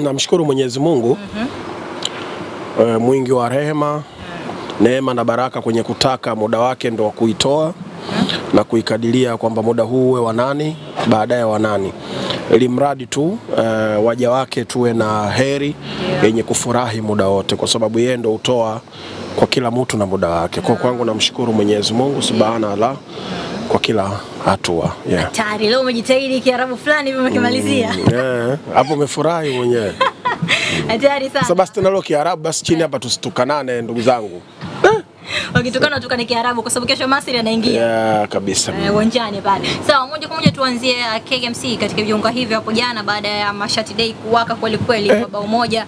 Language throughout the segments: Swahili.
Namshukuru Mwenyezi Mungu mwingi wa rehema, neema na baraka kwenye kutaka muda wake ndo kuitoa na kuikadiria kwamba muda huu uwe wa nani baadaye wa nani, ili mradi tu waja wake tuwe na heri yenye kufurahi muda wote, kwa sababu yeye ndo utoa kwa kila mtu na muda wake. Kwa kwangu namshukuru Mwenyezi Mungu Subhanahu kwa kila hatua. Tayari leo umejitahidi Kiarabu fulani hivi umekimalizia. Hapo umefurahi mwenyewe. Hatari sana. Sasa basi tunalo Kiarabu basi chini hapa tusitukanane ndugu zangu. Wakitukana tukane Kiarabu kwa sababu kesho Masri anaingia. Kabisa. Uwanjani pale. Sawa, moja kwa moja tuanzie KMC katika viunga hivi hapo jana baada ya Mashati Day kuwaka kweli kweli kwa bao moja.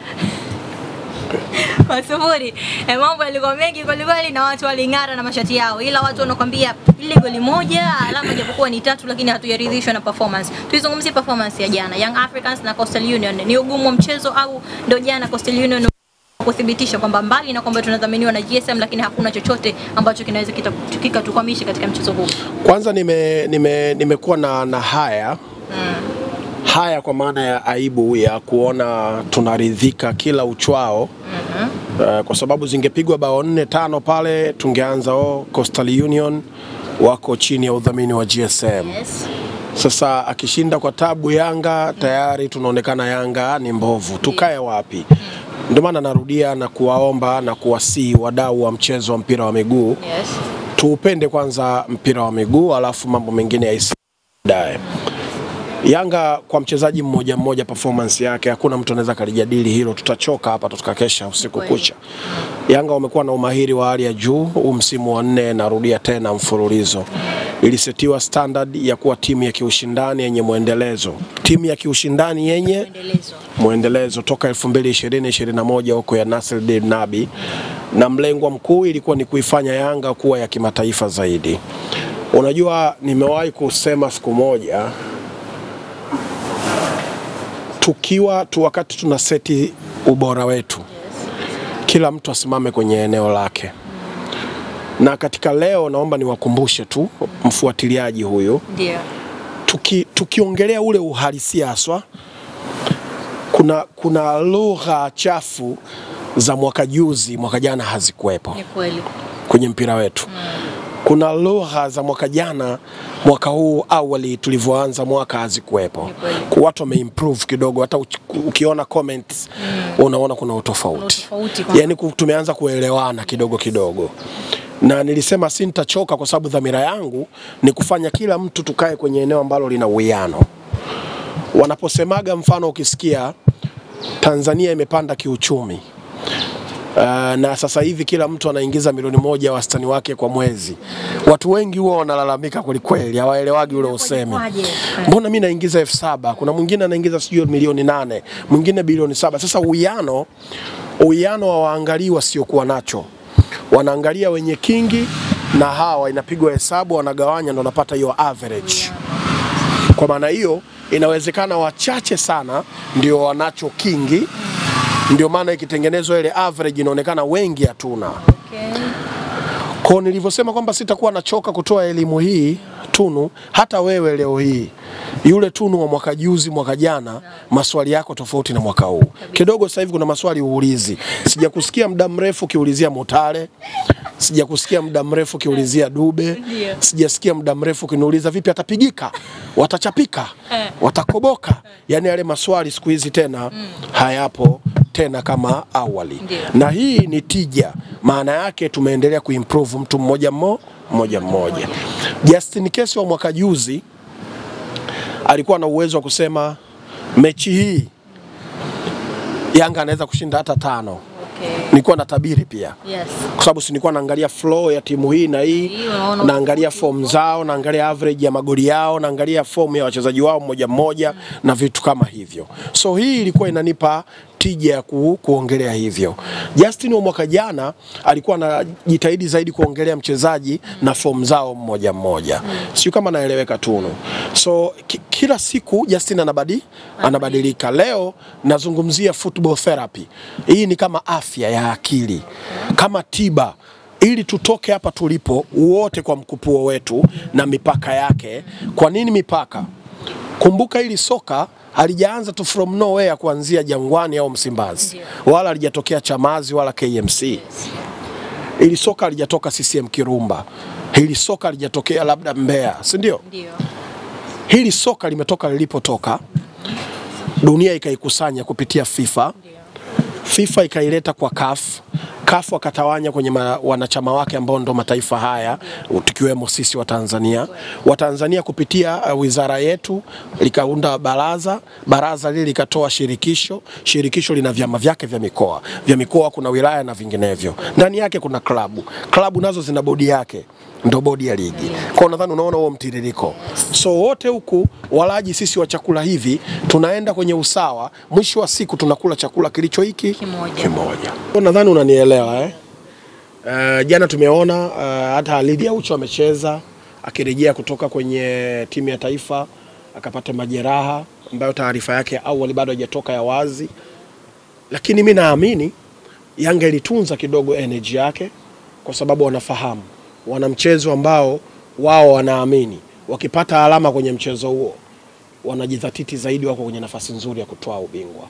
Masufuri. Mambo yalikuwa mengi kweli kweli na watu waling'ara na mashati yao, ila watu wanakuambia ile goli moja alama japokuwa ni 3 lakini hatujaridhishwa na performance. Tuizungumzie performance ya jana Young Africans na Coastal Union. Ni ugumu wa mchezo au ndio jana Coastal Union kuthibitisha kwamba mbali na kwamba tunadhaminiwa na GSM lakini hakuna chochote ambacho kinaweza kikatukwamisha katika mchezo huu? Kwanza nimekuwa na haya kwa maana ya aibu ya kuona tunaridhika kila uchwao. Kwa sababu zingepigwa bao 4-5 pale tungeanza Coastal Union wako chini ya udhamini wa GSM. Sasa akishinda kwa tabu Yanga tayari tunaonekana Yanga ni mbovu. Tukae wapi? Ndio maana narudia na kuwaomba na kuwasihi wadau wa mchezo wa mpira wa miguu. Tuupende kwanza mpira wa miguu alafu mambo mengine yaisidae. Yanga kwa mchezaji mmoja mmoja performance yake hakuna mtu anaweza kalijadili hilo, tutachoka hapa tutakesha usiku kucha. Yanga wamekuwa na umahiri wa hali ya juu msimu wa 4, narudia tena mfululizo. Ilisetiwa standard ya kuwa timu ya kiushindani yenye muendelezo. Timu ya kiushindani yenye muendelezo toka 2020-2021 huko ya Nasreddine Nabi, na mlengo mkuu ilikuwa ni kuifanya Yanga kuwa ya kimataifa zaidi. Unajua nimewahi kusema siku moja tukiwa wakati tunaseti ubora wetu, kila mtu asimame kwenye eneo lake. Na katika leo naomba niwakumbushe tu mfuatiliaji huyu, tukiongelea ule uhalisia haswa, kuna lugha chafu za mwaka juzi mwaka jana hazikuwepo. Ni kweli. Kwenye mpira wetu. Kuna lugha za mwaka jana mwaka huu awali tulivyoanza mwaka hazikuwepo. Kwa watu wameimprove kidogo, hata ukiona comments unaona kuna utofauti. Yaani tumeanza kuelewana kidogo kidogo. Na nilisema sintachoka kwa sababu dhamira yangu ni kufanya kila mtu tukae kwenye eneo ambalo lina uwiano. Wanaposemaga mfano ukisikia Tanzania imepanda kiuchumi, na sasa hivi kila mtu anaingiza milioni 1 wastani wake kwa mwezi, watu wengi huwa wanalalamika kweli kweli, hawaelewagi ule usemi. Mbona mimi naingiza 7,000, kuna mwingine anaingiza sijui milioni 8, mwingine bilioni 7. Sasa uwiano hawaangalii wasiokuwa nacho, wanaangalia wenye kingi, na hawa inapigwa hesabu wanagawanya ndo wanapata hiyo average. Kwa maana hiyo inawezekana wachache sana ndio wanacho kingi, ndio maana ikitengenezwa ile average inaonekana wengi hatuna. Kwa nilivyosema kwamba sitakuwa nachoka kutoa elimu hii Tunu, hata wewe leo hii yule Tunu wa mwaka juzi mwaka jana maswali yako tofauti na mwaka huu. Kidogo sasa hivi kuna maswali uulizi. Sijakusikia muda mrefu kiulizia Mutale, sijakusikia muda mrefu kiulizia Dube, sijasikia muda mrefu kiniuliza vipi atapigika, watachapika, watakoboka. Yani yale maswali siku hizi tena hayapo tena kama awali. Na hii ni tija, maana yake tumeendelea kuimprove mtu mmoja mmoja. Justin Kesi wa mwaka juzi alikuwa na uwezo wa kusema mechi hii Yanga anaweza kushinda hata 5. Nilikuwa natabiri pia. Kwa sababu nilikuwa naangalia flow ya timu hii na hii, naangalia form zao, naangalia average ya magoli yao, naangalia form ya wachezaji wao mmoja mmoja na vitu kama hivyo. So hii ilikuwa inanipa tija ya kuongelea hivyo. Justin wa mwaka jana alikuwa anajitahidi zaidi kuongelea mchezaji na form zao mmoja mmoja. Sio kama naeleweka Tunu. So kila siku Justin anabadilika. Leo nazungumzia football therapy. Hii ni kama afya ya akili, kama tiba, ili tutoke hapa tulipo wote kwa mkupuo wetu na mipaka yake. Kwa nini mipaka? Kumbuka hili soka halijaanza tu from nowhere kuanzia Jangwani au Msimbazi. Wala halijatokea Chamazi wala KMC. Hili soka halijatoka CCM Kirumba. Hili soka halijatokea labda Mbeya, si ndio? Ndio. Hili soka limetoka lilipotoka. Dunia ikaikusanya kupitia FIFA. FIFA ikaileta kwa CAF. CAF wakatawanya kwenye wanachama wake ambao ndo mataifa haya, tukiwemo sisi wa Tanzania. Wa Tanzania kupitia wizara yetu likaunda baraza lile likatoa shirikisho. Shirikisho lina vyama vyake vya mikoa. Vya mikoa kuna wilaya na vinginevyo. Ndani yake kuna klabu. Klabu nazo zina bodi yake. Ndo bodi ya ligi. Kwa nadhani unaona huo mtiririko. So wote huku walaji sisi wa chakula hivi tunaenda kwenye usawa, mwisho wa siku tunakula chakula kilicho hiki kimoja. Kwa nadhani unanielewa jana tumeona hata Lydia Ucho amecheza akirejea kutoka kwenye timu ya taifa akapata majeraha ambayo taarifa yake awali bado haijatoka ya wazi. Lakini mimi naamini Yanga ilitunza kidogo energy yake kwa sababu wanafahamu wana mchezo ambao wao wanaamini wakipata alama kwenye mchezo huo wanajidhatiti zaidi, wako kwenye nafasi nzuri ya kutoa ubingwa.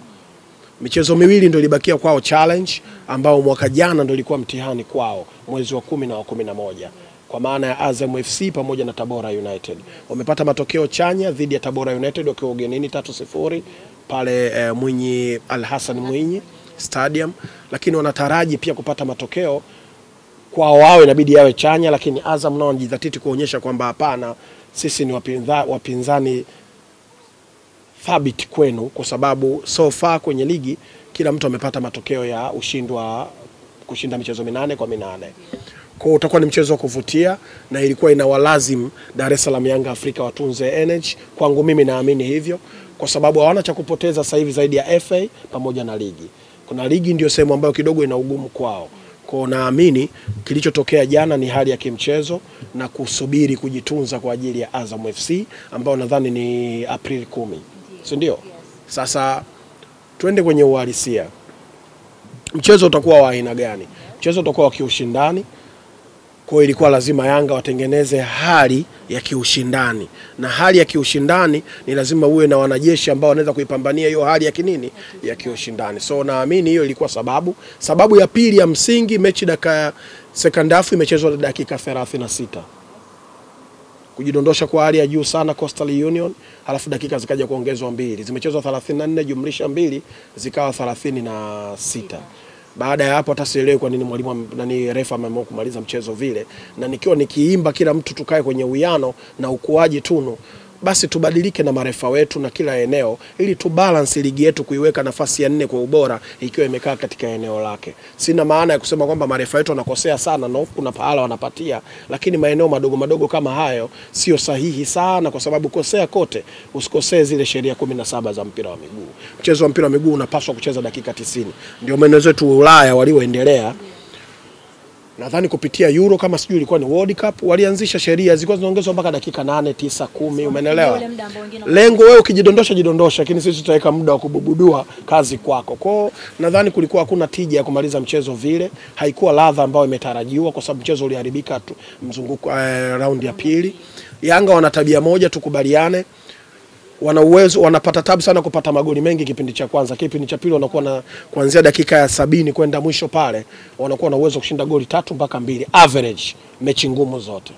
Michezo miwili ndio ilibakia kwao challenge, ambao mwaka jana ndio ilikuwa mtihani kwao mwezi wa 10 na wa 11, kwa maana ya Azam FC pamoja na Tabora United. Wamepata matokeo chanya dhidi ya Tabora United wakiwa ugenini 3-0 pale Mwinyi Al Hassan Mwinyi Stadium, lakini wanataraji pia kupata matokeo kwa wao, inabidi yawe chanya, lakini Azam nao wanajidhatiti kuonyesha kwamba hapana, sisi ni wapinzani thabiti kwenu, kwa sababu so far kwenye ligi kila mtu amepata matokeo ya ushindi wa kushinda michezo 8 kwa 8. Kwa utakuwa ni mchezo wa kuvutia na ilikuwa inawalazimu Dar es Salaam Yanga Afrika watunze energy. Kwangu mimi naamini hivyo kwa sababu hawana cha kupoteza sasa hivi zaidi ya FA pamoja na ligi. Kuna ligi ndio sehemu ambayo kidogo ina ugumu kwao. Kwa naamini kilichotokea jana ni hali ya kimchezo na kusubiri kujitunza kwa ajili ya Azam FC ambao nadhani ni Aprili 10. Si ndio? Sasa twende kwenye uhalisia. Mchezo utakuwa wa aina gani? Mchezo utakuwa wa kiushindani. Kwa ilikuwa lazima Yanga watengeneze hali ya kiushindani. Na hali ya kiushindani ni lazima uwe na wanajeshi ambao wanaweza kuipambania hiyo hali ya kinini ya kiushindani. So naamini hiyo ilikuwa sababu. Sababu ya pili ya msingi, mechi dakika second half imechezwa dakika 36. Kujidondosha kwa hali ya juu sana Coastal Union, halafu dakika zikaja kuongezwa 2. Zimechezwa 34 jumlisha 2 zikawa 36. Baada ya hapo hata sielewi kwa nini mwalimu refa ameamua kumaliza mchezo vile, na nikiwa nikiimba kila mtu tukae kwenye uwiano na ukuaji tunu, basi tubadilike na marefa wetu na kila eneo ili tu balance ligi yetu kuiweka nafasi ya 4 kwa ubora ikiwa imekaa katika eneo lake. Sina maana ya kusema kwamba marefa wetu wanakosea sana na kuna pahala wanapatia, lakini maeneo madogo madogo kama hayo sio sahihi sana, kwa sababu kosea kote usikosee zile sheria 17 za mpira wa miguu. Mchezo wa mpira wa miguu unapaswa kucheza dakika 90. Ndio maana wetu Ulaya walioendelea nadhani kupitia Euro kama sijui ilikuwa ni World Cup walianzisha sheria zilikuwa zinaongezwa mpaka dakika 8, 9, 10, umeelewa? Lengo wewe ukijidondosha, lakini sisi tutaweka muda wa kububudua kazi kwako. Kwa nadhani kulikuwa hakuna tija ya kumaliza mchezo vile, haikuwa ladha ambayo imetarajiwa kwa sababu mchezo uliharibika tu mzunguko round ya pili. Yanga wana tabia moja, tukubaliane, wana uwezo, wanapata tabu sana kupata magoli mengi kipindi cha kwanza. Kipindi cha pili wanakuwa na kuanzia dakika ya 70 kwenda mwisho pale wanakuwa na uwezo kushinda goli 3 mpaka 2 average mechi ngumu zote.